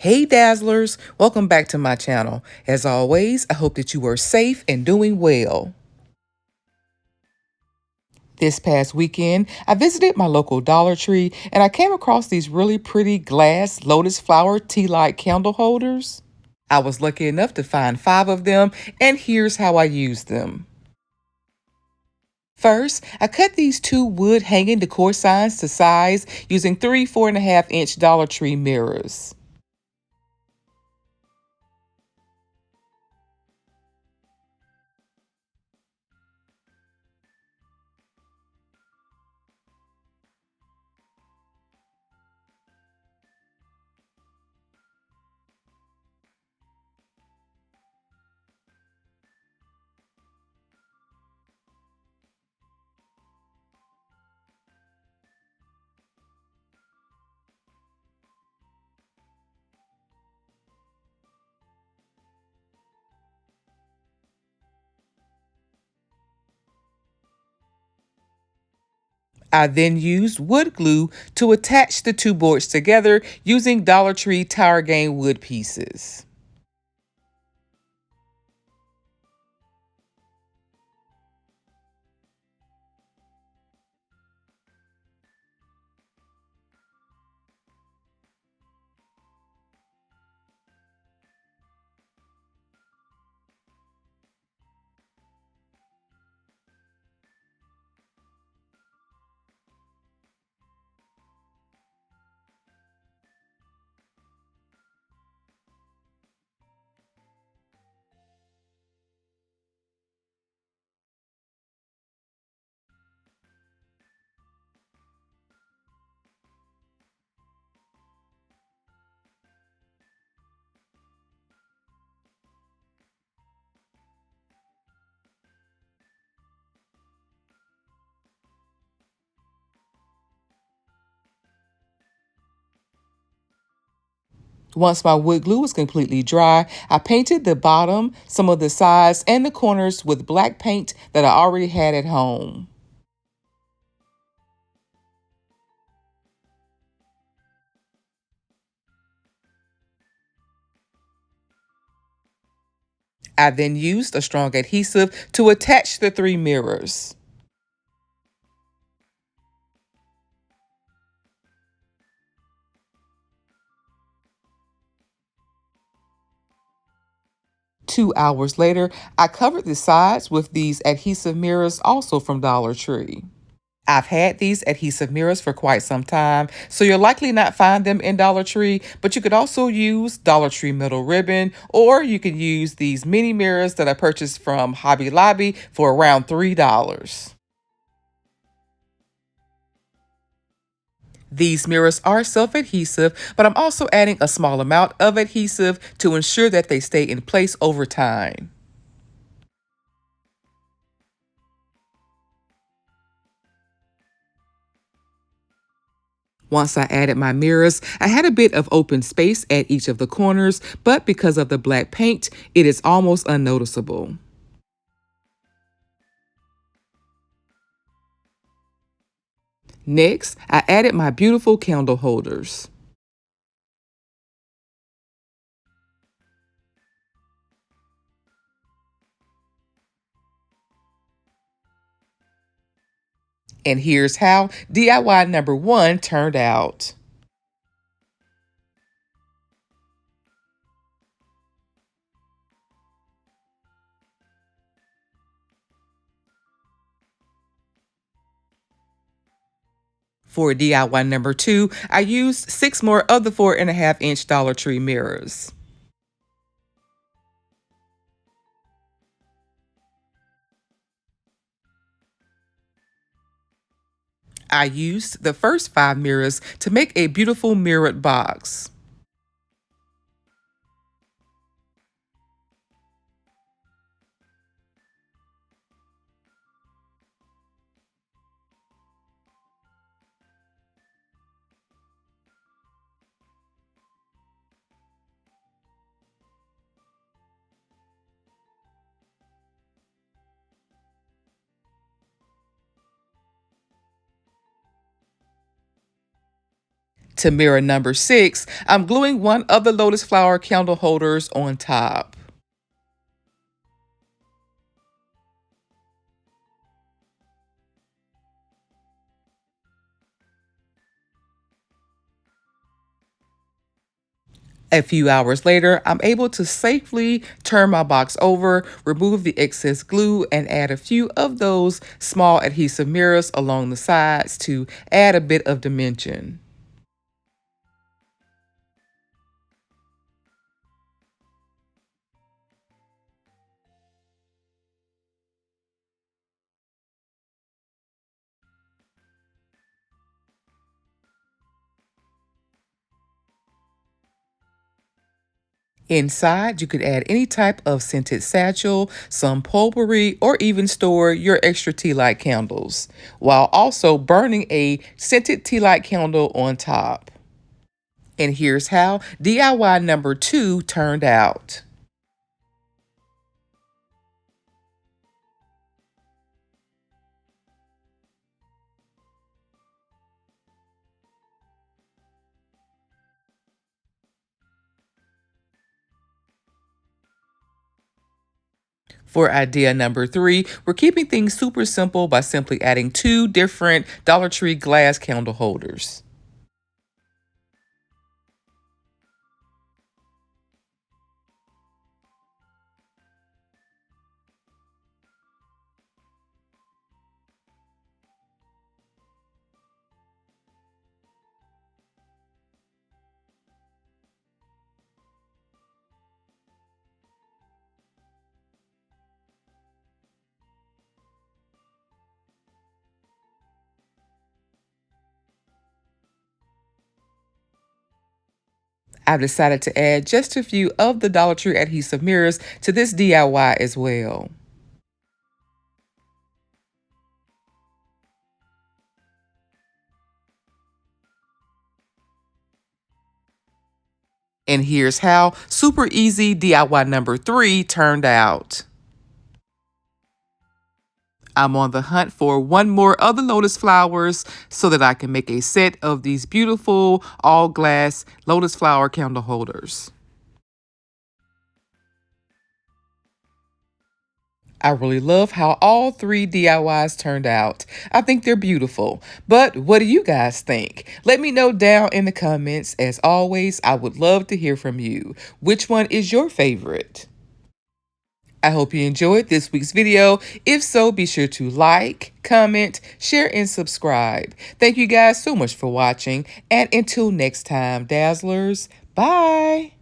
Hey Dazzlers, welcome back to my channel. As always, I hope that you are safe and doing well. This past weekend, I visited my local Dollar Tree and I came across these really pretty glass lotus flower tea light candle holders. I was lucky enough to find 5 of them, and here's how I used them. First, I cut these 2 wood hanging decor signs to size using 3 4.5-inch Dollar Tree mirrors. I then used wood glue to attach the 2 boards together using Dollar Tree Tower Game wood pieces. Once my wood glue was completely dry, I painted the bottom, some of the sides, and the corners with black paint that I already had at home. I then used a strong adhesive to attach the 3 mirrors. Two hours later, I covered the sides with these adhesive mirrors, also from Dollar Tree. I've had these adhesive mirrors for quite some time, so you'll likely not find them in Dollar Tree, but you could also use Dollar Tree metal ribbon, or you could use these mini mirrors that I purchased from Hobby Lobby for around $3. These mirrors are self-adhesive, but I'm also adding a small amount of adhesive to ensure that they stay in place over time. Once I added my mirrors, I had a bit of open space at each of the corners, but because of the black paint, it is almost unnoticeable. Next, I added my beautiful candle holders. And here's how DIY number 1 turned out. For DIY number 2, I used 6 more of the 4.5-inch Dollar Tree mirrors. I used the first 5 mirrors to make a beautiful mirrored box. To mirror number 6, I'm gluing one of the lotus flower candle holders on top. A few hours later, I'm able to safely turn my box over, remove the excess glue, and add a few of those small adhesive mirrors along the sides to add a bit of dimension. Inside, you could add any type of scented satchel, some potpourri, or even store your extra tea light candles, while also burning a scented tea light candle on top. And here's how DIY number 2 turned out. For idea number 3, we're keeping things super simple by simply adding 2 different Dollar Tree glass candle holders. I've decided to add just a few of the Dollar Tree adhesive mirrors to this DIY as well. And here's how super easy DIY number 3 turned out. I'm on the hunt for one more of the lotus flowers so that I can make a set of these beautiful all glass lotus flower candle holders. I really love how all 3 DIYs turned out. I think they're beautiful. But what do you guys think? Let me know down in the comments. As always, I would love to hear from you. Which one is your favorite? I hope you enjoyed this week's video. If so, be sure to like, comment, share, and subscribe. Thank you guys so much for watching. And until next time, Dazzlers, bye.